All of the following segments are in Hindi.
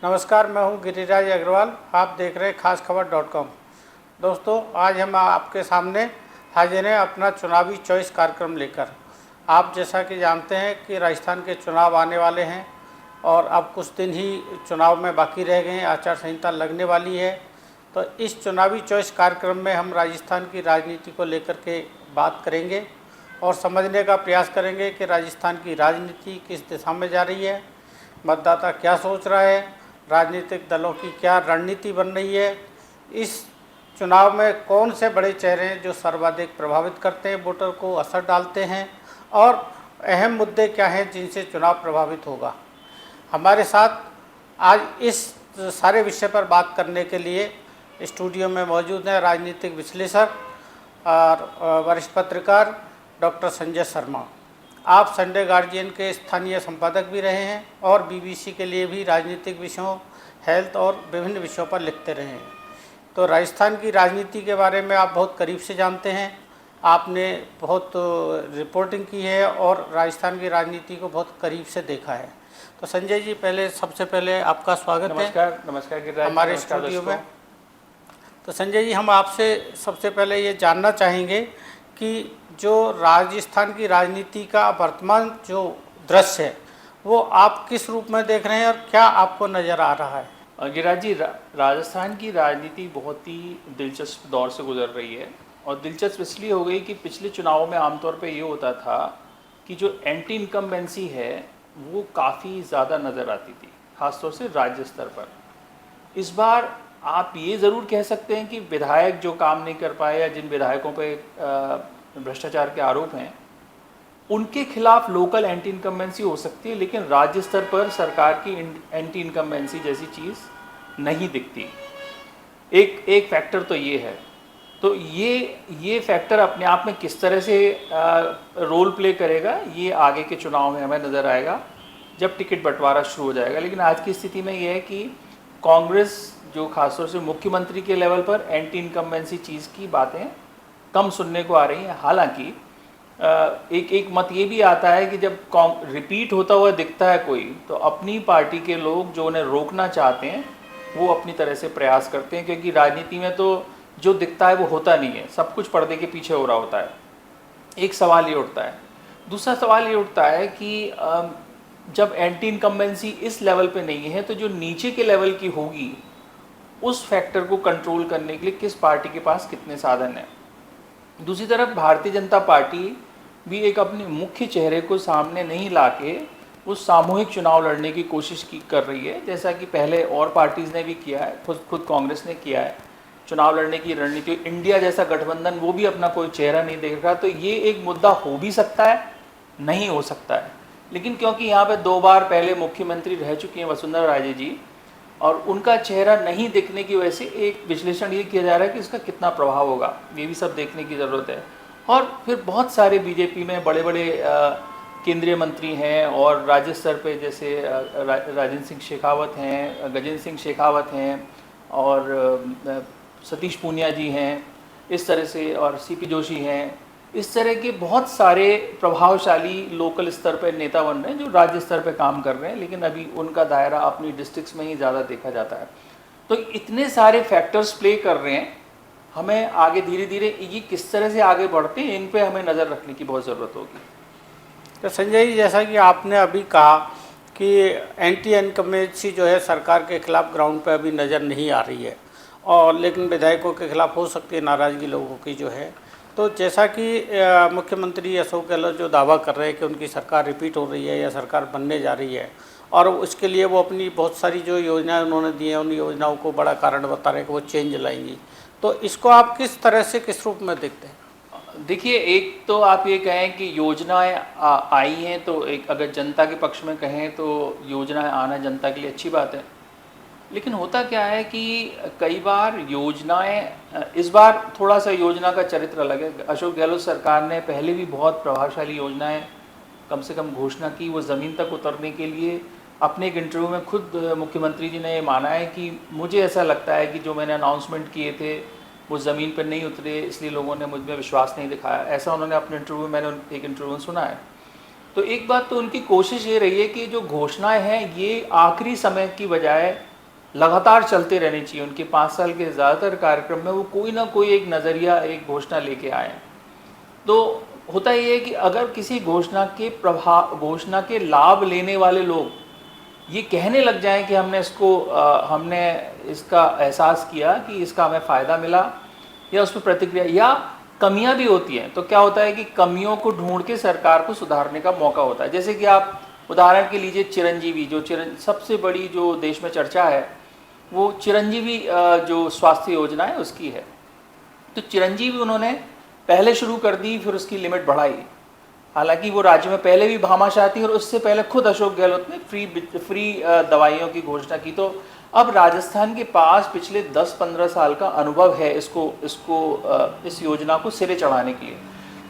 नमस्कार, मैं हूं गिरिराज अग्रवाल। आप देख रहे हैं खासखबर.com। दोस्तों, आज हम आपके सामने हाजिर हैं अपना चुनावी चॉइस कार्यक्रम लेकर। आप जैसा कि जानते हैं कि राजस्थान के चुनाव आने वाले हैं और अब कुछ दिन ही चुनाव में बाकी रह गए हैं, आचार संहिता लगने वाली है। तो इस चुनावी चॉइस कार्यक्रम में हम राजस्थान की राजनीति को लेकर के बात करेंगे और समझने का प्रयास करेंगे कि राजस्थान की राजनीति किस दिशा में जा रही है, मतदाता क्या सोच रहा है, राजनीतिक दलों की क्या रणनीति बन रही है, इस चुनाव में कौन से बड़े चेहरे हैं जो सर्वाधिक प्रभावित करते हैं, वोटर को असर डालते हैं, और अहम मुद्दे क्या हैं जिनसे चुनाव प्रभावित होगा। हमारे साथ आज इस सारे विषय पर बात करने के लिए स्टूडियो में मौजूद हैं राजनीतिक विश्लेषक और वरिष्ठ पत्रकार डॉक्टर संजय शर्मा। आप संडे गार्जियन के स्थानीय संपादक भी रहे हैं और बीबीसी के लिए भी राजनीतिक विषयों, हेल्थ और विभिन्न विषयों पर लिखते रहे हैं। तो राजस्थान की राजनीति के बारे में आप बहुत करीब से जानते हैं, आपने बहुत रिपोर्टिंग की है और राजस्थान की राजनीति को बहुत करीब से देखा है। तो संजय जी, सबसे पहले आपका स्वागत है। नमस्कार हमारे स्टूडियो में। तो संजय जी, हम आपसे सबसे पहले ये जानना चाहेंगे कि जो राजस्थान की राजनीति का वर्तमान जो दृश्य है वो आप किस रूप में देख रहे हैं और क्या आपको नज़र आ रहा है। गिरिराज जी, राजस्थान की राजनीति बहुत ही दिलचस्प दौर से गुजर रही है और दिलचस्प इसलिए हो गई कि पिछले चुनावों में आमतौर पे ये होता था कि जो एंटी इनकम्बेंसी है वो काफ़ी ज़्यादा नज़र आती थी, खासतौर से राज्य स्तर पर। इस बार आप ये ज़रूर कह सकते हैं कि विधायक जो काम नहीं कर पाए या जिन विधायकों पे भ्रष्टाचार के आरोप हैं उनके खिलाफ लोकल एंटी इनकम्बेंसी हो सकती है, लेकिन राज्य स्तर पर सरकार की एंटी इनकम्बेंसी जैसी चीज़ नहीं दिखती। एक फैक्टर तो ये है। तो ये फैक्टर अपने आप में किस तरह से रोल प्ले करेगा ये आगे के चुनाव में हमें नज़र आएगा जब टिकट बंटवारा शुरू हो जाएगा। लेकिन आज की स्थिति में ये है कि कांग्रेस जो खासतौर से मुख्यमंत्री के लेवल पर एंटी इनकम्बेंसी चीज़ की बातें कम सुनने को आ रही हैं। हालांकि एक मत ये भी आता है कि जब रिपीट होता हुआ दिखता है कोई, तो अपनी पार्टी के लोग जो उन्हें रोकना चाहते हैं वो अपनी तरह से प्रयास करते हैं, क्योंकि राजनीति में तो जो दिखता है वो होता नहीं है, सब कुछ पर्दे के पीछे हो रहा होता है। एक सवाल ये उठता है। दूसरा सवाल ये उठता है कि जब एंटी इनकम्बेंसी इस लेवल पे नहीं है तो जो नीचे के लेवल की होगी उस फैक्टर को कंट्रोल करने के लिए किस पार्टी के पास कितने साधन हैं। दूसरी तरफ भारतीय जनता पार्टी भी एक अपने मुख्य चेहरे को सामने नहीं लाके उस सामूहिक चुनाव लड़ने की कोशिश कर रही है, जैसा कि पहले और पार्टीज़ ने भी किया है, खुद कांग्रेस ने किया है। चुनाव लड़ने की रणनीति, इंडिया जैसा गठबंधन वो भी अपना कोई चेहरा नहीं देख रहा। तो ये एक मुद्दा हो भी सकता है, नहीं हो सकता है। लेकिन क्योंकि यहाँ पे 2 बार पहले मुख्यमंत्री रह चुकी हैं वसुंधरा राजे जी, और उनका चेहरा नहीं दिखने की वजह से एक विश्लेषण ये किया जा रहा है कि इसका कितना प्रभाव होगा, ये भी सब देखने की ज़रूरत है। और फिर बहुत सारे बीजेपी में बड़े बड़े केंद्रीय मंत्री हैं और राज्य स्तर पे जैसे राजेंद्र सिंह शेखावत हैं, गजेंद्र सिंह शेखावत हैं और सतीश पूनिया जी हैं, इस तरह से, और सीपी जोशी हैं। इस तरह के बहुत सारे प्रभावशाली लोकल स्तर पर नेता बन रहे हैं जो राज्य स्तर पर काम कर रहे हैं, लेकिन अभी उनका दायरा अपनी डिस्ट्रिक्ट्स में ही ज़्यादा देखा जाता है। तो इतने सारे फैक्टर्स प्ले कर रहे हैं। हमें आगे धीरे धीरे ये किस तरह से आगे बढ़ते हैं इन पे हमें नज़र रखने की बहुत ज़रूरत होगी। तो संजय जी, जैसा कि आपने अभी कहा कि एंटी इनकम्बेंसी जो है सरकार के खिलाफ ग्राउंड पे अभी नज़र नहीं आ रही है, और लेकिन विधायकों के खिलाफ हो सकती है नाराज़गी लोगों की जो है। तो जैसा कि मुख्यमंत्री अशोक गहलोत जो दावा कर रहे हैं कि उनकी सरकार रिपीट हो रही है या सरकार बनने जा रही है, और उसके लिए वो अपनी बहुत सारी जो योजनाएं उन्होंने दी हैं उन योजनाओं को बड़ा कारण बता रहे हैं कि वो चेंज लाएंगी। तो इसको आप किस तरह से, किस रूप में देखते हैं? देखिए, एक तो आप ये कहें कि योजनाएं आई हैं, तो एक अगर जनता के पक्ष में कहें तो योजनाएं आना जनता के लिए अच्छी बात है। लेकिन होता क्या है कि कई बार योजनाएं, इस बार थोड़ा सा योजना का चरित्र अलग है। अशोक गहलोत सरकार ने पहले भी बहुत प्रभावशाली योजनाएं कम से कम घोषणा की। वो ज़मीन तक उतरने के लिए अपने एक इंटरव्यू में खुद मुख्यमंत्री जी ने ये माना है कि मुझे ऐसा लगता है कि जो मैंने अनाउंसमेंट किए थे वो ज़मीन पर नहीं उतरे, इसलिए लोगों ने मुझ में विश्वास नहीं दिखाया। ऐसा उन्होंने अपने इंटरव्यू में, मैंने एक इंटरव्यू में सुना है। तो एक बात तो उनकी कोशिश ये रही है कि जो घोषणाएं हैं ये आखिरी समय की बजाय लगातार चलते रहनी चाहिए। उनके 5 साल के ज़्यादातर कार्यक्रम में वो कोई ना कोई एक नज़रिया, एक घोषणा लेके आए। तो होता ये है कि अगर किसी घोषणा के लाभ लेने वाले लोग ये कहने लग जाएं कि हमने इसका एहसास किया कि इसका हमें फ़ायदा मिला, या उस पर प्रतिक्रिया, या कमियां भी होती हैं, तो क्या होता है कि कमियों को ढूंढ के सरकार को सुधारने का मौका होता है। जैसे कि आप उदाहरण के लीजिए चिरंजीवी, सबसे बड़ी जो देश में चर्चा है वो चिरंजीवी जो स्वास्थ्य योजना है उसकी है। तो चिरंजीवी उन्होंने पहले शुरू कर दी, फिर उसकी लिमिट बढ़ाई। हालांकि वो राज्य में पहले भी भामाशाह थी और उससे पहले खुद अशोक गहलोत ने फ्री दवाइयों की घोषणा की। तो अब राजस्थान के पास पिछले 10-15 साल का अनुभव है इस योजना को सिरे चढ़ाने के लिए।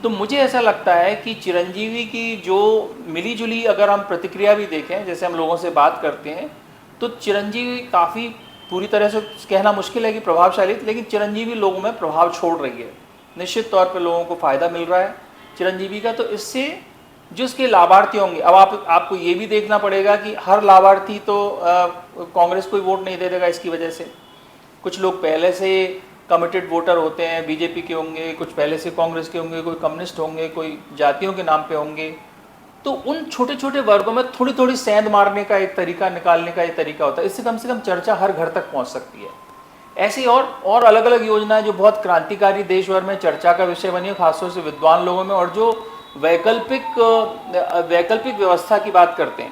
तो मुझे ऐसा लगता है कि चिरंजीवी की जो मिली जुली अगर हम प्रतिक्रिया भी देखें, जैसे हम लोगों से बात करते हैं, तो चिरंजीवी काफ़ी, पूरी तरह से कहना मुश्किल है कि प्रभावशाली, लेकिन चिरंजीवी लोगों में प्रभाव छोड़ रही है। निश्चित तौर पर लोगों को फ़ायदा मिल रहा है चिरंजीवी का। तो इससे जो उसके लाभार्थी होंगे, अब आपको ये भी देखना पड़ेगा कि हर लाभार्थी तो कांग्रेस को ही वोट नहीं दे देगा इसकी वजह से। कुछ लोग पहले से कमिटेड वोटर होते हैं, बीजेपी के होंगे, कुछ पहले से कांग्रेस के होंगे, कोई कम्युनिस्ट होंगे, कोई जातियों के नाम पे होंगे। तो उन छोटे छोटे वर्गों में थोड़ी थोड़ी सेंध मारने का एक तरीका, निकालने का एक तरीका होता है। इससे कम से कम चर्चा हर घर तक पहुंच सकती है। ऐसी और अलग अलग योजनाएं जो बहुत क्रांतिकारी देश भर में चर्चा का विषय बनी है, खासतौर से विद्वान लोगों में, और जो वैकल्पिक व्यवस्था की बात करते हैं,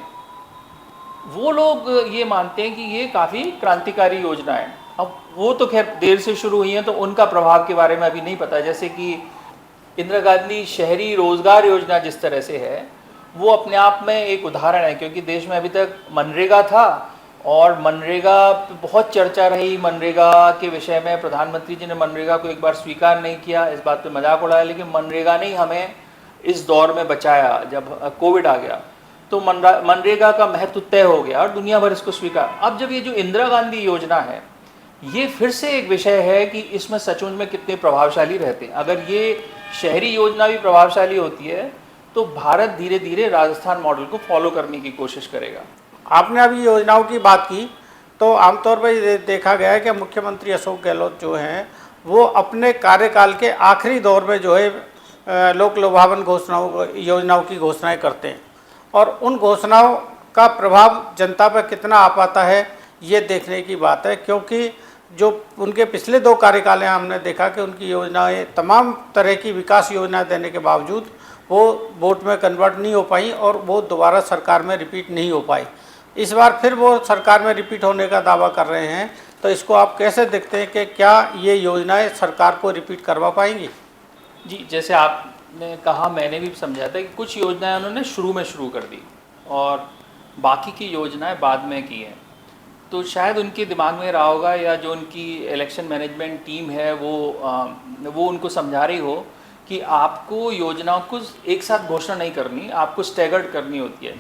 वो लोग ये मानते हैं कि ये काफ़ी क्रांतिकारी योजना है। अब वो तो खैर देर से शुरू हुई हैं, तो उनका प्रभाव के बारे में अभी नहीं पता। जैसे कि इंदिरा गांधी शहरी रोजगार योजना जिस तरह से है, वो अपने आप में एक उदाहरण है, क्योंकि देश में अभी तक मनरेगा था और मनरेगा पे बहुत चर्चा रही। मनरेगा के विषय में प्रधानमंत्री जी ने मनरेगा को एक बार स्वीकार नहीं किया, इस बात पे मजाक उड़ाया, लेकिन मनरेगा ने ही हमें इस दौर में बचाया जब कोविड आ गया। तो मनरेगा का महत्व तय हो गया और दुनिया भर इसको स्वीकार। अब जब ये जो इंदिरा गांधी योजना है, ये फिर से एक विषय है कि इसमें सचमुच में कितने प्रभावशाली रहते हैं। अगर ये शहरी योजना भी प्रभावशाली होती है तो भारत धीरे धीरे राजस्थान मॉडल को फॉलो करने की कोशिश करेगा। आपने अभी योजनाओं की बात की, तो आमतौर पर ये देखा गया है कि मुख्यमंत्री अशोक गहलोत जो हैं वो अपने कार्यकाल के आखिरी दौर में जो है लोक लुभावन योजनाओं की घोषणाएं करते हैं, और उन घोषणाओं का प्रभाव जनता पर कितना आ पाता है ये देखने की बात है। क्योंकि जो उनके पिछले 2 कार्यकाल हैं, हमने देखा कि उनकी योजनाएं, तमाम तरह की विकास योजनाएं देने के बावजूद वो वोट में कन्वर्ट नहीं हो पाई और वो दोबारा सरकार में रिपीट नहीं हो पाई। इस बार फिर वो सरकार में रिपीट होने का दावा कर रहे हैं, तो इसको आप कैसे देखते हैं कि क्या ये योजनाएं सरकार को रिपीट करवा पाएंगी? जी, जैसे आपने कहा, मैंने भी समझा था कि कुछ योजनाएं उन्होंने शुरू में शुरू कर दी और बाकी की योजनाएं बाद में की हैं। तो शायद उनके दिमाग में रहा होगा, या जो उनकी इलेक्शन मैनेजमेंट टीम है वो उनको समझा रही हो कि आपको योजनाओं को एक साथ घोषणा नहीं करनी, आपको स्टैगर्ड करनी होती है।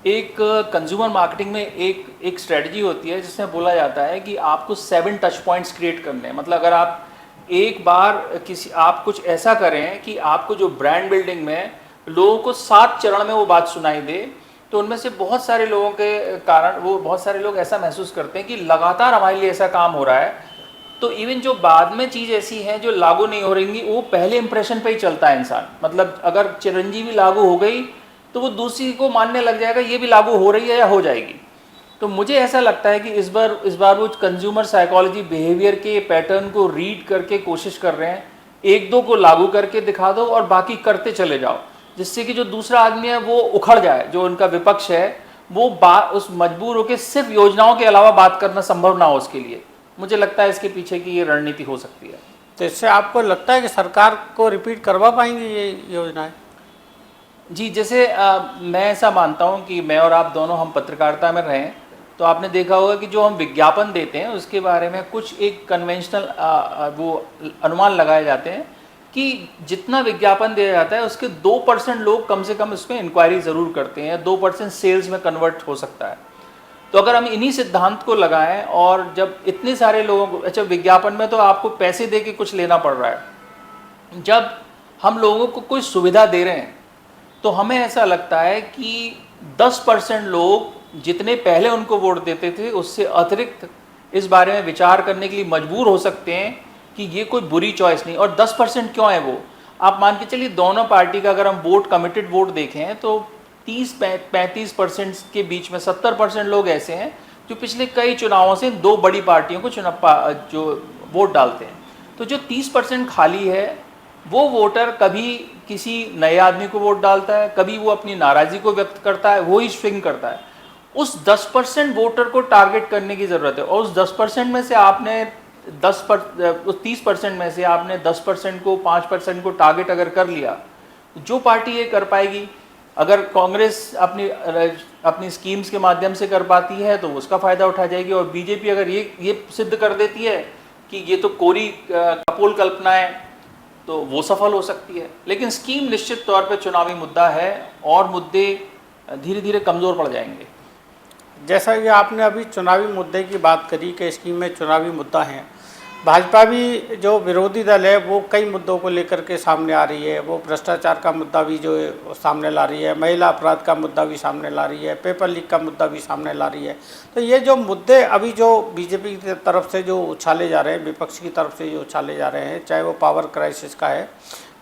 एक कंज्यूमर मार्केटिंग में एक स्ट्रेटजी होती है जिसमें बोला जाता है कि आपको 7 टच पॉइंट्स क्रिएट करने हैं। मतलब अगर आप एक बार आप कुछ ऐसा करें कि आपको जो ब्रांड बिल्डिंग में लोगों को 7 चरण में वो बात सुनाई दे, तो उनमें से बहुत सारे लोगों के कारण बहुत सारे लोग ऐसा महसूस करते हैं कि लगातार हमारे लिए ऐसा काम हो रहा है। तो इवन जो बाद में चीज़ ऐसी है जो लागू नहीं हो रही, वो पहले इंप्रेशन पे ही चलता है इंसान। मतलब अगर चिरंजीवी लागू हो गई तो वो दूसरी को मानने लग जाएगा ये भी लागू हो रही है या हो जाएगी। तो मुझे ऐसा लगता है कि इस बार वो कंज्यूमर साइकोलॉजी, बिहेवियर के पैटर्न को रीड करके कोशिश कर रहे हैं, 1-2 को लागू करके दिखा दो और बाकी करते चले जाओ, जिससे कि जो दूसरा आदमी है वो उखड़ जाए, जो उनका विपक्ष है वो उस मजबूर होकर सिर्फ योजनाओं के अलावा बात करना संभव ना हो उसके लिए। मुझे लगता है इसके पीछे की ये रणनीति हो सकती है। तो इससे आपको लगता है कि सरकार को रिपीट करवा पाएंगी ये योजनाएं? जी, जैसे मैं ऐसा मानता हूं कि मैं और आप दोनों हम पत्रकारिता में रहें, तो आपने देखा होगा कि जो हम विज्ञापन देते हैं उसके बारे में कुछ एक कन्वेंशनल वो अनुमान लगाए जाते हैं कि जितना विज्ञापन दिया जाता है उसके 2% लोग कम से कम उसमें इंक्वायरी ज़रूर करते हैं, 2% सेल्स में कन्वर्ट हो सकता है। तो अगर हम इन्हीं सिद्धांत को लगाएं, और जब इतने सारे लोगों को, अच्छा विज्ञापन में तो आपको पैसे दे के कुछ लेना पड़ रहा है, जब हम लोगों को कोई सुविधा दे रहे हैं तो हमें ऐसा लगता है कि 10% लोग जितने पहले उनको वोट देते थे उससे अतिरिक्त इस बारे में विचार करने के लिए मजबूर हो सकते हैं कि ये कोई बुरी चॉइस नहीं। और 10% क्यों है वो, आप मान के चलिए दोनों पार्टी का अगर हम वोट कमिटेड वोट देखें तो 30-35% के बीच में 70% लोग ऐसे हैं जो पिछले कई चुनावों से दो बड़ी पार्टियों को जो वोट डालते हैं। तो जो 30% खाली है वो वोटर कभी किसी नए आदमी को वोट डालता है, कभी वो अपनी नाराज़गी को व्यक्त करता है, वो ही स्विंग करता है। उस 10% वोटर को टारगेट करने की ज़रूरत है। और उस 10% में से आपने उस 30% में से आपने 10% को 5% को टारगेट अगर कर लिया, तो जो पार्टी ये कर पाएगी, अगर कांग्रेस अपनी स्कीम्स के माध्यम से कर पाती है तो उसका फ़ायदा उठा जाएगी, और बीजेपी अगर ये सिद्ध कर देती है कि ये तो कोरी कपोल कल्पना है तो वो सफल हो सकती है। लेकिन स्कीम निश्चित तौर पे चुनावी मुद्दा है और मुद्दे धीरे धीरे कमज़ोर पड़ जाएंगे। जैसा कि आपने अभी चुनावी मुद्दे की बात करी कि स्कीम में चुनावी मुद्दा है, भाजपा भी जो विरोधी दल है वो कई मुद्दों को लेकर के सामने आ रही है। वो भ्रष्टाचार का मुद्दा भी जो है सामने ला रही है, महिला अपराध का मुद्दा भी सामने ला रही है, पेपर लीक का मुद्दा भी सामने ला रही है। तो ये जो मुद्दे अभी जो बीजेपी की तरफ से जो उछाले जा रहे हैं, विपक्ष की तरफ से जो उछाले जा रहे हैं, चाहे वो पावर क्राइसिस का है,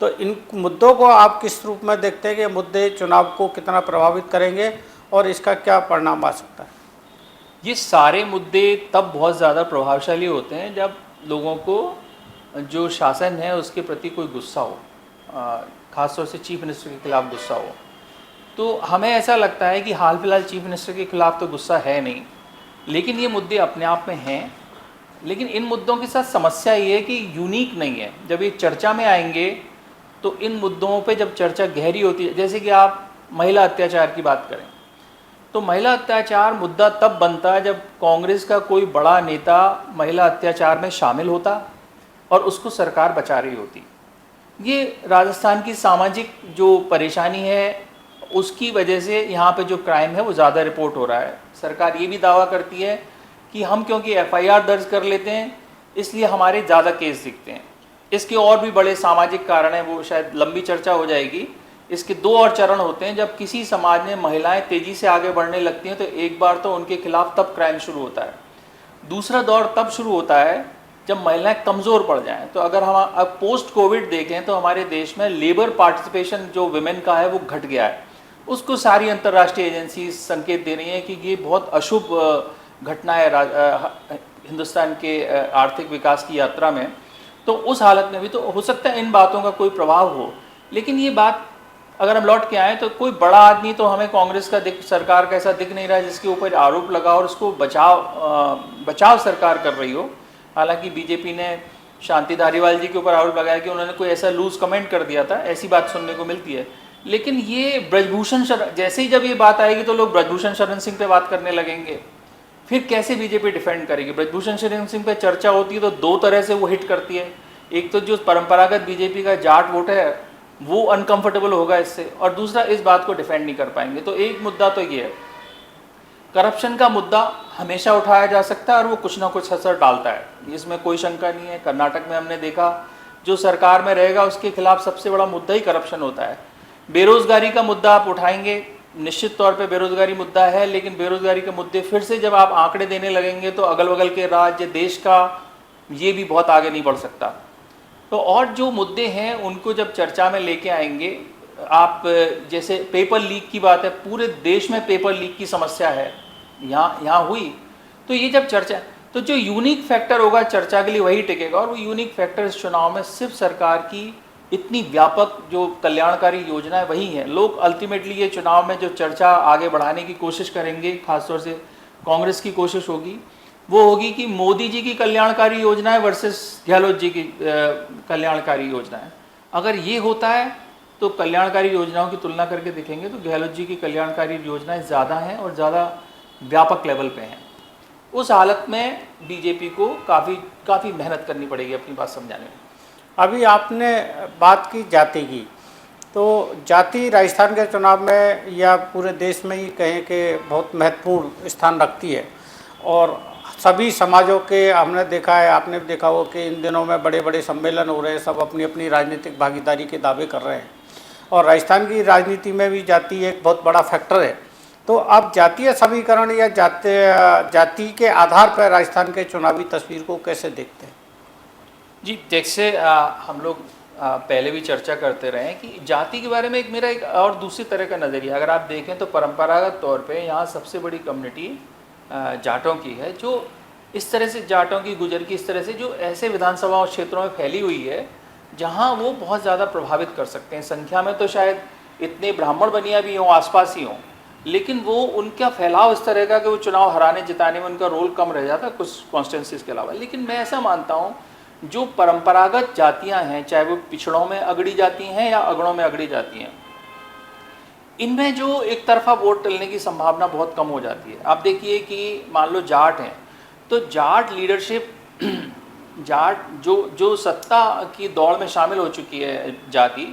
तो इन मुद्दों को आप किस रूप में देखते हैं कि मुद्दे चुनाव को कितना प्रभावित करेंगे और इसका क्या परिणाम आ सकता है? ये सारे मुद्दे तब बहुत ज़्यादा प्रभावशाली होते हैं जब लोगों को जो शासन है उसके प्रति कोई गुस्सा हो, ख़ासतौर से चीफ मिनिस्टर के खिलाफ गुस्सा हो। तो हमें ऐसा लगता है कि हाल फिलहाल चीफ मिनिस्टर के खिलाफ तो गुस्सा है नहीं, लेकिन ये मुद्दे अपने आप में हैं। लेकिन इन मुद्दों के साथ समस्या ये है कि यूनिक नहीं है। जब ये चर्चा में आएंगे तो इन मुद्दों पे जब चर्चा गहरी होती है, जैसे कि आप महिला अत्याचार की बात करें, तो महिला अत्याचार मुद्दा तब बनता है जब कांग्रेस का कोई बड़ा नेता महिला अत्याचार में शामिल होता और उसको सरकार बचा रही होती। ये राजस्थान की सामाजिक जो परेशानी है उसकी वजह से यहाँ पे जो क्राइम है वो ज़्यादा रिपोर्ट हो रहा है। सरकार ये भी दावा करती है कि हम क्योंकि FIR दर्ज कर लेते हैं इसलिए हमारे ज़्यादा केस दिखते हैं। इसके और भी बड़े सामाजिक कारण हैं, वो शायद लंबी चर्चा हो जाएगी। इसके दो और चरण होते हैं। जब किसी समाज में महिलाएं तेज़ी से आगे बढ़ने लगती हैं तो एक बार तो उनके खिलाफ तब क्राइम शुरू होता है। दूसरा दौर तब शुरू होता है जब महिलाएं कमज़ोर पड़ जाएं। तो अगर हम अब पोस्ट कोविड देखें तो हमारे देश में लेबर पार्टिसिपेशन जो विमेन का है वो घट गया है। उसको सारी अंतर्राष्ट्रीय एजेंसी संकेत दे रही हैं कि ये बहुत अशुभ घटना है हिंदुस्तान के आर्थिक विकास की यात्रा में। तो उस हालत में भी तो हो सकता है इन बातों का कोई प्रभाव हो। लेकिन ये बात अगर हम लौट के आए तो कोई बड़ा आदमी तो हमें कांग्रेस का सरकार का ऐसा दिख नहीं रहा है जिसके ऊपर आरोप लगा और उसको बचाव सरकार कर रही हो। हालांकि बीजेपी ने शांति धारीवाल जी के ऊपर आरोप लगाया कि उन्होंने कोई ऐसा लूज कमेंट कर दिया था, ऐसी बात सुनने को मिलती है। लेकिन ये ब्रजभूषण जैसे ही जब ये बात आएगी तो लोग ब्रजभूषण शरण सिंह पे बात करने लगेंगे। फिर कैसे बीजेपी डिफेंड करेगी? ब्रजभूषण शरण सिंह पे चर्चा होती है तो दो तरह से वो हिट करती है। एक तो जो परंपरागत बीजेपी का जाट वोट है वो अनकंफर्टेबल होगा इससे, और दूसरा इस बात को डिफेंड नहीं कर पाएंगे। तो एक मुद्दा तो ये है, करप्शन का मुद्दा हमेशा उठाया जा सकता है और वो कुछ ना कुछ असर डालता है, इसमें कोई शंका नहीं है। कर्नाटक में हमने देखा जो सरकार में रहेगा उसके खिलाफ सबसे बड़ा मुद्दा ही करप्शन होता है। बेरोजगारी का मुद्दा आप उठाएंगे, निश्चित तौर पे बेरोजगारी मुद्दा है, लेकिन बेरोजगारी के मुद्दे फिर से जब आप आंकड़े देने लगेंगे तो अगल बगल के राज्य देश का ये भी बहुत आगे नहीं बढ़ सकता। तो और जो मुद्दे हैं उनको जब चर्चा में लेके आएंगे, आप जैसे पेपर लीक की बात है, पूरे देश में पेपर लीक की समस्या है, यहाँ हुई। तो ये जब चर्चा, तो जो यूनिक फैक्टर होगा चर्चा के लिए वही टिकेगा, और वो यूनिक फैक्टर इस चुनाव में सिर्फ सरकार की इतनी व्यापक जो कल्याणकारी योजना है वही है। लोग अल्टीमेटली ये चुनाव में जो चर्चा आगे बढ़ाने की कोशिश करेंगे, खासतौर से कांग्रेस की कोशिश होगी वो होगी कि मोदी जी की कल्याणकारी योजनाएं वर्सेस गहलोत जी की कल्याणकारी योजनाएं। अगर ये होता है तो कल्याणकारी योजनाओं की तुलना करके देखेंगे तो गहलोत जी की कल्याणकारी योजनाएं ज़्यादा हैं और ज़्यादा व्यापक लेवल पे हैं। उस हालत में बीजेपी को काफ़ी मेहनत करनी पड़ेगी अपनी बात समझाने में। अभी आपने बात की जाति की, तो जाति राजस्थान के चुनाव में या पूरे देश में ही कहें कि बहुत महत्वपूर्ण स्थान रखती है, और सभी समाजों के हमने देखा है, आपने भी देखा हो कि इन दिनों में बड़े बड़े सम्मेलन हो रहे हैं, सब अपनी अपनी राजनीतिक भागीदारी के दावे कर रहे हैं। और राजस्थान की राजनीति में भी जाति एक बहुत बड़ा फैक्टर है। तो आप जातीय समीकरण या जाति के आधार पर राजस्थान के चुनावी तस्वीर को कैसे देखते हैं? जी, जैसे हम लोग पहले भी चर्चा करते रहे हैं कि जाति के बारे में मेरा एक और दूसरी तरह का नज़रिया, अगर आप देखें तो परंपरागत तौर पे यहाँ सबसे बड़ी कम्युनिटी जाटों की है, जो इस तरह से जाटों की, गुजर की, इस तरह से जो ऐसे विधानसभा क्षेत्रों में फैली हुई है जहाँ वो बहुत ज़्यादा प्रभावित कर सकते हैं। संख्या में तो शायद इतने ब्राह्मण बनिया भी हों, आसपास ही हों, लेकिन वो उनका फैलाव इस तरह का कि वो चुनाव हराने जिताने में उनका रोल कम रह जाता कुछ कॉन्स्टिट्यूंसीज के अलावा। लेकिन मैं ऐसा मानता हूँ जो परंपरागत जातियां हैं, चाहे वो पिछड़ों में अगड़ी जाती हैं या अगड़ों में अगड़ी जाती हैं, इनमें जो एक तरफा वोट टलने की संभावना बहुत कम हो जाती है। आप देखिए कि मान लो जाट हैं, तो जाट लीडरशिप, जाट जो सत्ता की दौड़ में शामिल हो चुकी है जाति,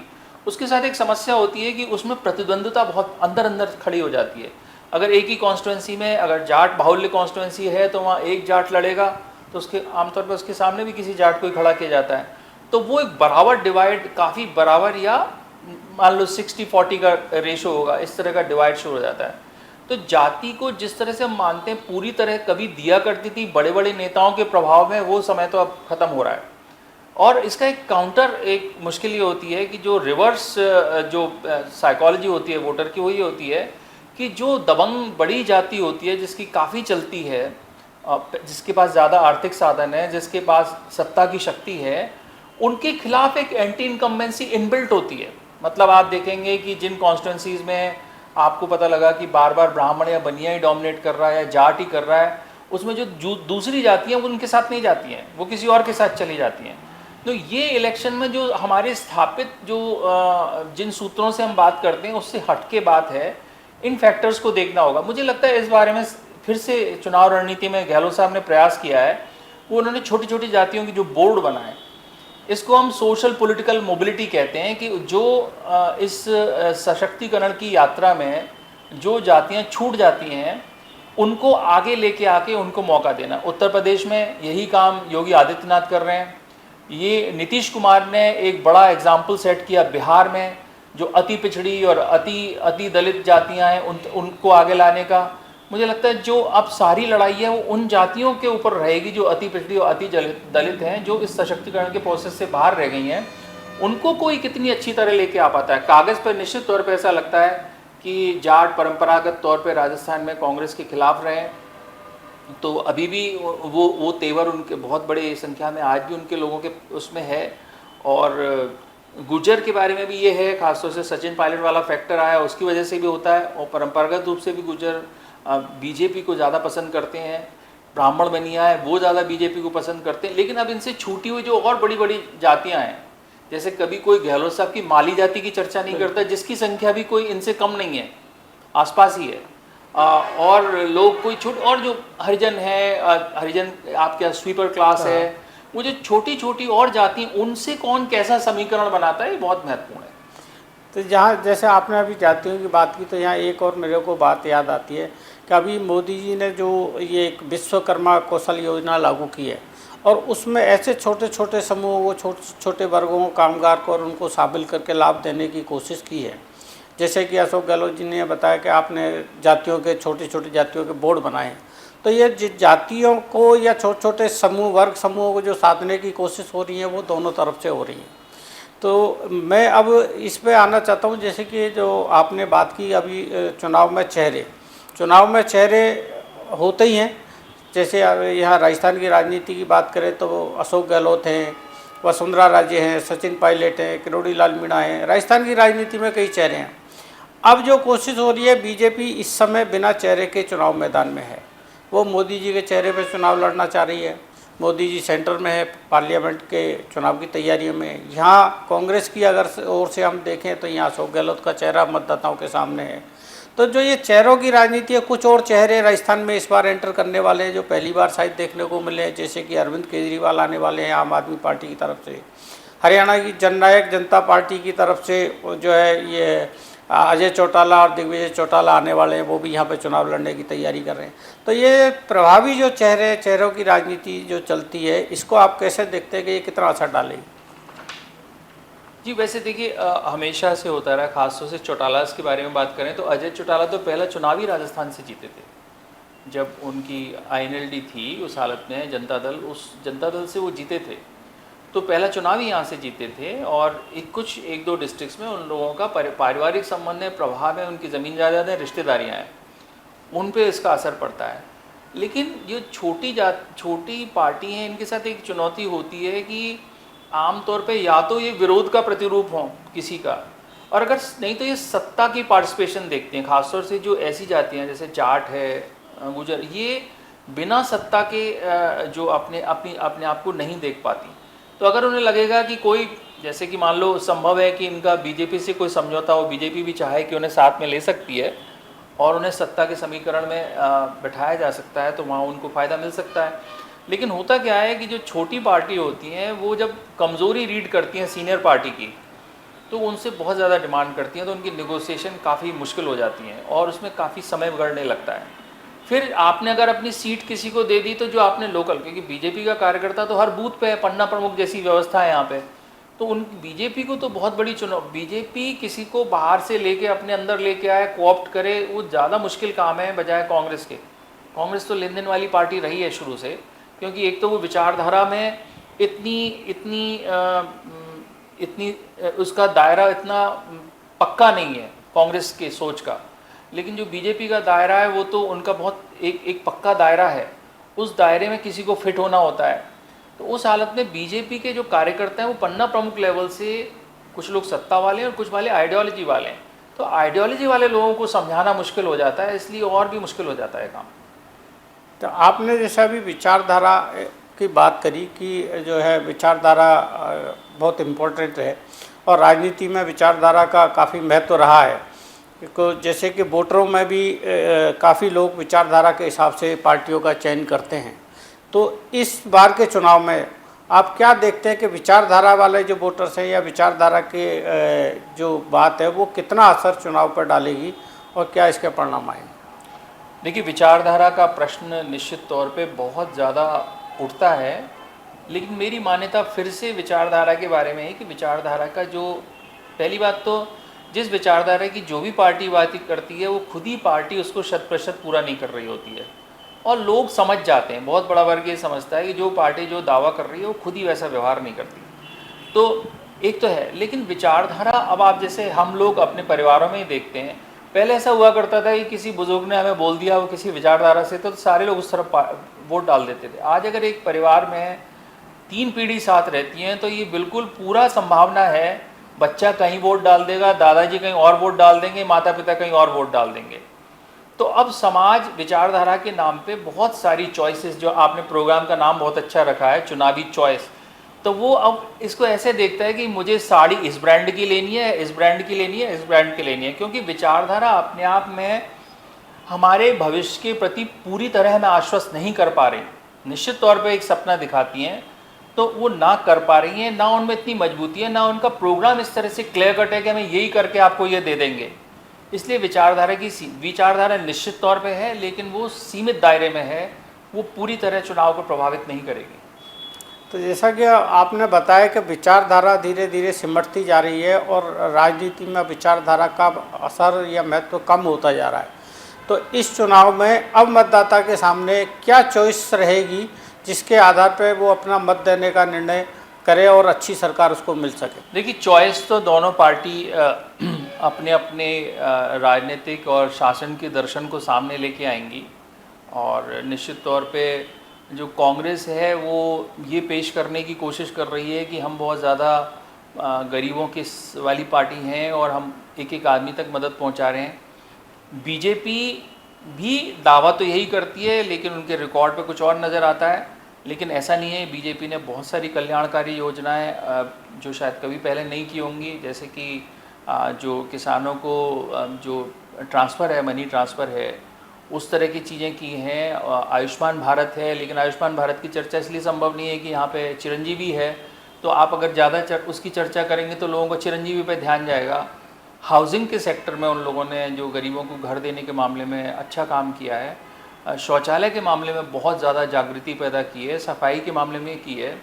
उसके साथ एक समस्या होती है कि उसमें प्रतिद्वंद्विता बहुत अंदर अंदर खड़ी हो जाती है। अगर एक ही कॉन्स्टिट्यूंसी में अगर जाट बाहुल्य कॉन्स्टिट्यूंसी है तो वहाँ एक जाट लड़ेगा तो उसके आमतौर पर उसके सामने भी किसी जाट को ही खड़ा किया जाता है। तो वो एक बराबर डिवाइड, काफ़ी बराबर, या मान लो 60-40 का रेशो होगा, इस तरह का डिवाइड शुरू हो जाता है। तो जाति को जिस तरह से हम मानते हैं पूरी तरह कभी दिया करती थी बड़े बड़े नेताओं के प्रभाव में, वो समय तो अब ख़त्म हो रहा है। और इसका एक काउंटर, एक मुश्किल ये होती है कि जो रिवर्स जो साइकोलॉजी होती है वोटर की, वो ये होती है कि जो दबंग बड़ी जाति होती है, जिसकी काफ़ी चलती है, जिसके पास ज़्यादा आर्थिक साधन है, जिसके पास सत्ता की शक्ति है, उनके खिलाफ एक एंटी इनकम्बेंसी इनबिल्ट होती है। मतलब आप देखेंगे कि जिन कॉन्स्टिट्यूंसीज में आपको पता लगा कि बार बार ब्राह्मण या बनिया ही डोमिनेट कर रहा है या जाट ही कर रहा है, उसमें जो दूसरी जातियाँ वो उनके साथ नहीं जाती हैं, वो किसी और के साथ चली जाती हैं। तो ये इलेक्शन में जो हमारे स्थापित जो जिन सूत्रों से हम बात करते हैं उससे हटके बात है, इन फैक्टर्स को देखना होगा। मुझे लगता है इस बारे में फिर से चुनाव रणनीति में गहलोत साहब ने प्रयास किया है, वो उन्होंने छोटी छोटी जातियों की जो बोर्ड बनाए, इसको हम सोशल पॉलिटिकल मोबिलिटी कहते हैं, कि जो इस सशक्तिकरण की यात्रा में जो जातियां छूट जाती हैं उनको आगे लेके आके उनको मौका देना। उत्तर प्रदेश में यही काम योगी आदित्यनाथ कर रहे हैं। ये नीतीश कुमार ने एक बड़ा एग्जाम्पल सेट किया बिहार में, जो अति पिछड़ी और अति दलित जातियां हैं उनको आगे लाने का। मुझे लगता है जो अब सारी लड़ाई है वो उन जातियों के ऊपर रहेगी जो अति पिछड़ी और अति दलित हैं, जो इस सशक्तिकरण के प्रोसेस से बाहर रह गई हैं। उनको कोई कितनी अच्छी तरह लेके आ पाता है। कागज़ पर निश्चित तौर पर ऐसा लगता है कि जाट परंपरागत तौर पर राजस्थान में कांग्रेस के खिलाफ रहे, तो अभी भी वो तेवर उनके बहुत बड़ी संख्या में आज भी उनके लोगों के उसमें है। और गुजर के बारे में भी ये है, खासतौर से सचिन पायलट वाला फैक्टर आया, उसकी वजह से भी होता है। और परंपरागत रूप से भी गुजर बीजेपी को ज़्यादा पसंद करते हैं, ब्राह्मण बनिया है वो ज़्यादा बीजेपी को पसंद करते हैं। लेकिन अब इनसे छूटी हुई जो और बड़ी बड़ी जातियां हैं, जैसे कभी कोई गहलोत साहब की माली जाति की चर्चा नहीं करता, जिसकी संख्या भी कोई इनसे कम नहीं है, आसपास ही है। और लोग कोई छूट, और जो हरिजन है, हरिजन आपके स्वीपर क्लास है, वो जो छोटी छोटी और जाति, उनसे कौन कैसा समीकरण बनाता है, ये बहुत महत्वपूर्ण है। तो जहाँ जैसे आपने अभी जातियों की बात की, तो यहाँ एक और मेरे को बात याद आती है कि अभी मोदी जी ने जो ये एक विश्वकर्मा कौशल योजना लागू की है, और उसमें ऐसे छोटे छोटे समूहों को, छोटे वर्गों कामगार को, और उनको शामिल करके लाभ देने की कोशिश की है। जैसे कि अशोक गहलोत जी ने बताया कि आपने जातियों के, छोटी छोटी जातियों के बोर्ड बनाए हैं। तो ये जातियों को या छोटे छोटे समूह, वर्ग समूहों को जो साधने की कोशिश हो रही है, वो दोनों तरफ से हो रही है। तो मैं अब इस पे आना चाहता हूँ, जैसे कि जो आपने बात की अभी चुनाव में चेहरे होते ही हैं। जैसे यहाँ राजस्थान की राजनीति की बात करें तो अशोक गहलोत हैं, वसुंधरा राजे हैं, सचिन पायलट हैं, किरोड़ी लाल मीणा हैं। राजस्थान की राजनीति में कई चेहरे हैं। अब जो कोशिश हो रही है, बीजेपी इस समय बिना चेहरे के चुनाव मैदान में है। वो मोदी जी के चेहरे पर चुनाव लड़ना चाह रही है। मोदी जी सेंटर में है, पार्लियामेंट के चुनाव की तैयारियों में। यहाँ कांग्रेस की अगर ओर से हम देखें तो यहाँ अशोक गहलोत का चेहरा मतदाताओं के सामने है। तो जो ये चेहरों की राजनीति है, कुछ और चेहरे राजस्थान में इस बार एंटर करने वाले हैं जो पहली बार शायद देखने को मिले हैं। जैसे कि अरविंद केजरीवाल आने वाले हैं आम आदमी पार्टी की तरफ से। हरियाणा की जननायक जनता पार्टी की तरफ से जो है ये अजय चौटाला और दिग्विजय चौटाला आने वाले हैं, वो भी यहाँ पे चुनाव लड़ने की तैयारी कर रहे हैं। तो ये प्रभावी जो चेहरों की राजनीति जो चलती है, इसको आप कैसे देखते हैं कि ये कितना असर डालेगी? जी वैसे देखिए हमेशा से होता रहा, खासतौर से चौटाला के बारे में बात करें तो अजय चौटाला तो पहला चुनाव ही राजस्थान से जीते थे। जब उनकी आईएनएलडी थी उस हालत में जनता दल, उस जनता दल से वो जीते थे, तो पहला चुनाव ही यहाँ से जीते थे। और एक दो डिस्ट्रिक्ट्स में उन लोगों का पारिवारिक संबंध है, प्रभाव है, उनकी ज़मीन जायदादें, रिश्तेदारियाँ हैं, उन पे इसका असर पड़ता है। लेकिन ये छोटी पार्टी हैं, इनके साथ एक चुनौती होती है कि आमतौर पे या तो ये विरोध का प्रतिरूप हो किसी का, और अगर नहीं तो ये सत्ता की पार्टिसिपेशन देखते हैं। खासतौर से जो ऐसी जातियाँ जैसे जाट है, गुजर, ये बिना सत्ता के जो अपने आप को नहीं देख पाती। तो अगर उन्हें लगेगा कि कोई, जैसे कि मान लो संभव है कि इनका बीजेपी से कोई समझौता हो, बीजेपी भी चाहे कि उन्हें साथ में ले सकती है और उन्हें सत्ता के समीकरण में बैठाया जा सकता है, तो वहाँ उनको फ़ायदा मिल सकता है। लेकिन होता क्या है कि जो छोटी पार्टी होती हैं वो जब कमज़ोरी रीड करती हैं सीनियर पार्टी की, तो उनसे बहुत ज़्यादा डिमांड करती हैं, तो उनकी नेगोशिएशन काफ़ी मुश्किल हो जाती हैं और उसमें काफ़ी समय बिगड़ने लगता है। फिर आपने अगर अपनी सीट किसी को दे दी, तो जो आपने लोकल, क्योंकि बीजेपी का कार्यकर्ता तो हर बूथ पे है, पन्ना प्रमुख जैसी व्यवस्था है यहाँ पे, तो उन बीजेपी को तो बहुत बड़ी चुनौती, बीजेपी किसी को बाहर से लेके अपने अंदर लेके आए, कोऑप्ट करे, वो ज़्यादा मुश्किल काम है बजाय कांग्रेस के। कांग्रेस तो लेन देन वाली पार्टी रही है शुरू से, क्योंकि एक तो वो विचारधारा में इतनी उसका दायरा इतना पक्का नहीं है कांग्रेस के सोच का। लेकिन जो बीजेपी का दायरा है वो तो उनका बहुत एक पक्का दायरा है, उस दायरे में किसी को फिट होना होता है। तो उस हालत में बीजेपी के जो कार्यकर्ता हैं वो पन्ना प्रमुख लेवल से, कुछ लोग सत्ता वाले हैं और कुछ वाले आइडियोलॉजी वाले हैं, तो आइडियोलॉजी वाले लोगों को समझाना मुश्किल हो जाता है, इसलिए और भी मुश्किल हो जाता है काम। तो आपने जैसा भी विचारधारा की बात करी कि जो है विचारधारा बहुत इम्पोर्टेंट है और राजनीति में विचारधारा का काफ़ी महत्व रहा है, जैसे कि वोटरों में भी काफ़ी लोग विचारधारा के हिसाब से पार्टियों का चयन करते हैं। तो इस बार के चुनाव में आप क्या देखते हैं कि विचारधारा वाले जो वोटर्स हैं या विचारधारा के जो बात है वो कितना असर चुनाव पर डालेगी और क्या इसके परिणाम आएंगे? देखिए, विचारधारा का प्रश्न निश्चित तौर पे बहुत ज़्यादा उठता है, लेकिन मेरी मान्यता फिर से विचारधारा के बारे में है कि विचारधारा का जो, पहली बात तो जिस विचारधारा की जो भी पार्टी बात करती है वो खुद ही पार्टी उसको 100% पूरा नहीं कर रही होती है, और लोग समझ जाते हैं, बहुत बड़ा वर्ग ये समझता है कि जो पार्टी जो दावा कर रही है वो खुद ही वैसा व्यवहार नहीं करती। तो एक तो है, लेकिन विचारधारा, अब आप जैसे हम लोग अपने परिवारों में ही देखते हैं, पहले ऐसा हुआ करता था कि किसी बुजुर्ग ने हमें बोल दिया वो किसी विचारधारा से, तो सारे लोग उस तरफ वोट डाल देते थे। आज अगर एक परिवार में 3 पीढ़ी साथ रहती हैं तो ये बिल्कुल पूरा संभावना है बच्चा कहीं वोट डाल देगा, दादाजी कहीं और वोट डाल देंगे, माता पिता कहीं और वोट डाल देंगे। तो अब समाज विचारधारा के नाम पे बहुत सारी चॉइसेस, जो आपने प्रोग्राम का नाम बहुत अच्छा रखा है, चुनावी चॉइस, तो वो अब इसको ऐसे देखता है कि मुझे साड़ी इस ब्रांड की लेनी है, इस ब्रांड की लेनी है, इस ब्रांड की लेनी है, क्योंकि विचारधारा अपने आप में हमारे भविष्य के प्रति पूरी तरह हमें आश्वस्त नहीं कर पा रही। निश्चित तौर पे एक सपना दिखाती हैं, तो वो ना कर पा रही हैं, ना उनमें इतनी मजबूती है, ना उनका प्रोग्राम इस तरह से क्लियर कट है कि हमें यही करके आपको ये दे देंगे। इसलिए विचारधारा निश्चित तौर पे है, लेकिन वो सीमित दायरे में है, वो पूरी तरह चुनाव को प्रभावित नहीं करेगी। तो जैसा कि आपने बताया कि विचारधारा धीरे धीरे सिमटती जा रही है और राजनीति में विचारधारा का असर या महत्व कम होता जा रहा है, तो इस चुनाव में अब मतदाता के सामने क्या चॉइस रहेगी जिसके आधार पर वो अपना मत देने का निर्णय करे और अच्छी सरकार उसको मिल सके? देखिए, चॉइस तो दोनों पार्टी अपने अपने राजनीतिक और शासन के दर्शन को सामने लेके आएंगी, और निश्चित तौर पे जो कांग्रेस है वो ये पेश करने की कोशिश कर रही है कि हम बहुत ज़्यादा गरीबों की वाली पार्टी हैं और हम एक एक आदमी तक मदद पहुंचा रहे हैं। बीजेपी भी दावा तो यही करती है, लेकिन उनके रिकॉर्ड पे कुछ और नज़र आता है। लेकिन ऐसा नहीं है, बीजेपी ने बहुत सारी कल्याणकारी योजनाएं जो शायद कभी पहले नहीं की होंगी, जैसे कि जो किसानों को जो ट्रांसफ़र है, मनी ट्रांसफ़र है, उस तरह की चीज़ें की हैं। आयुष्मान भारत है, लेकिन आयुष्मान भारत की चर्चा इसलिए संभव नहीं है कि यहाँ पे चिरंजीवी है, तो आप अगर ज़्यादा उसकी चर्चा करेंगे तो लोगों को चिरंजीवी पे ध्यान जाएगा। हाउसिंग के सेक्टर में उन लोगों ने जो गरीबों को घर देने के मामले में अच्छा काम किया है, शौचालय के मामले में बहुत ज़्यादा जागृति पैदा की है, सफाई के मामले में की है,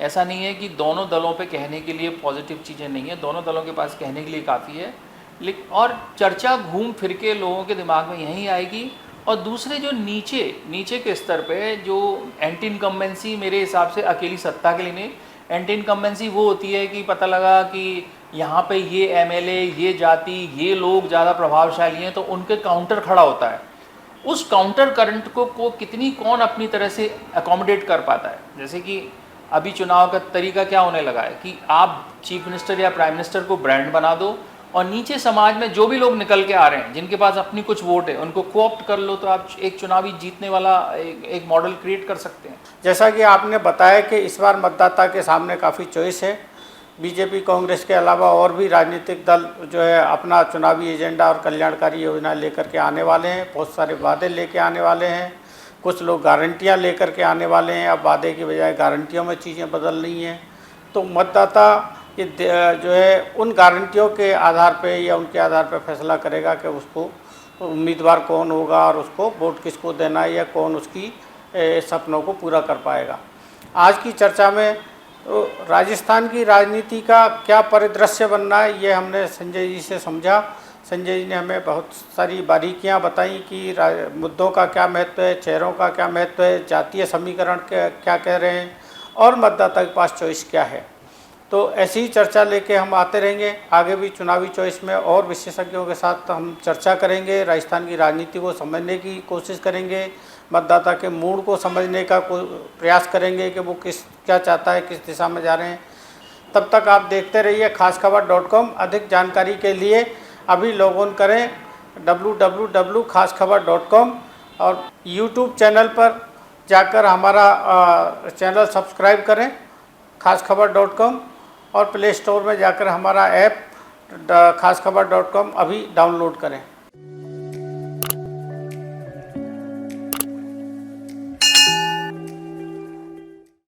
ऐसा नहीं है कि दोनों दलों पे कहने के लिए पॉजिटिव चीज़ें नहीं है, दोनों दलों के पास कहने के लिए काफ़ी है, लेकिन और चर्चा घूम फिर के लोगों के दिमाग में यहीं आएगी। और दूसरे जो नीचे के स्तर पे जो एंटी इनकम्बेंसी, मेरे हिसाब से अकेली सत्ता के लिए नहीं, एंटी इनकम्बेंसी वो होती है कि पता लगा कि यहाँ पे ये एमएलए, ये जाति, ये लोग ज़्यादा प्रभावशाली हैं, तो उनके काउंटर खड़ा होता है। उस काउंटर करंट को कितनी कौन अपनी तरह से अकोमोडेट कर पाता है। जैसे कि अभी चुनाव का तरीका क्या होने लगा है कि आप चीफ मिनिस्टर या प्राइम मिनिस्टर को ब्रांड बना दो और नीचे समाज में जो भी लोग निकल के आ रहे हैं, जिनके पास अपनी कुछ वोट है, उनको कोऑप्ट कर लो, तो आप एक चुनावी जीतने वाला एक मॉडल क्रिएट कर सकते हैं। जैसा कि आपने बताया कि इस बार मतदाता के सामने काफ़ी चॉइस है। बीजेपी, कांग्रेस के अलावा और भी राजनीतिक दल जो है अपना चुनावी एजेंडा और कल्याणकारी योजना लेकर के आने वाले हैं, बहुत सारे वादे लेके आने वाले हैं। कुछ लोग गारंटियां लेकर के आने वाले हैं, अब वादे की बजाय गारंटियों में चीज़ें बदल रही हैं। तो मतदाता ये जो है उन गारंटियों के आधार पे या उनके आधार पे फैसला करेगा कि उसको उम्मीदवार कौन होगा और उसको वोट किसको देना है या कौन उसकी सपनों को पूरा कर पाएगा। आज की चर्चा में तो राजस्थान की राजनीति का क्या परिदृश्य बनना है, ये हमने संजय जी से समझा। संजय जी ने हमें बहुत सारी बारीकियां बताई कि मुद्दों का क्या महत्व है, चेहरों का क्या महत्व है, जातीय समीकरण क्या कह रहे हैं और मतदाता के पास चॉइस क्या है। तो ऐसी ही चर्चा लेके हम आते रहेंगे। आगे भी चुनावी चॉइस में और विशेषज्ञों के साथ हम चर्चा करेंगे, राजस्थान की राजनीति को समझने की कोशिश करेंगे, मतदाता के मूड को समझने का प्रयास करेंगे कि वो क्या चाहता है, किस दिशा में जा रहे हैं। तब तक आप देखते रहिए खासखबर.com। अधिक जानकारी के लिए अभी लॉग ऑन करें www.खासखबर.com और YouTube चैनल पर जाकर हमारा चैनल सब्सक्राइब करें खासखबर.com और प्ले स्टोर में जाकर हमारा ऐप खासखबर.com अभी डाउनलोड करें।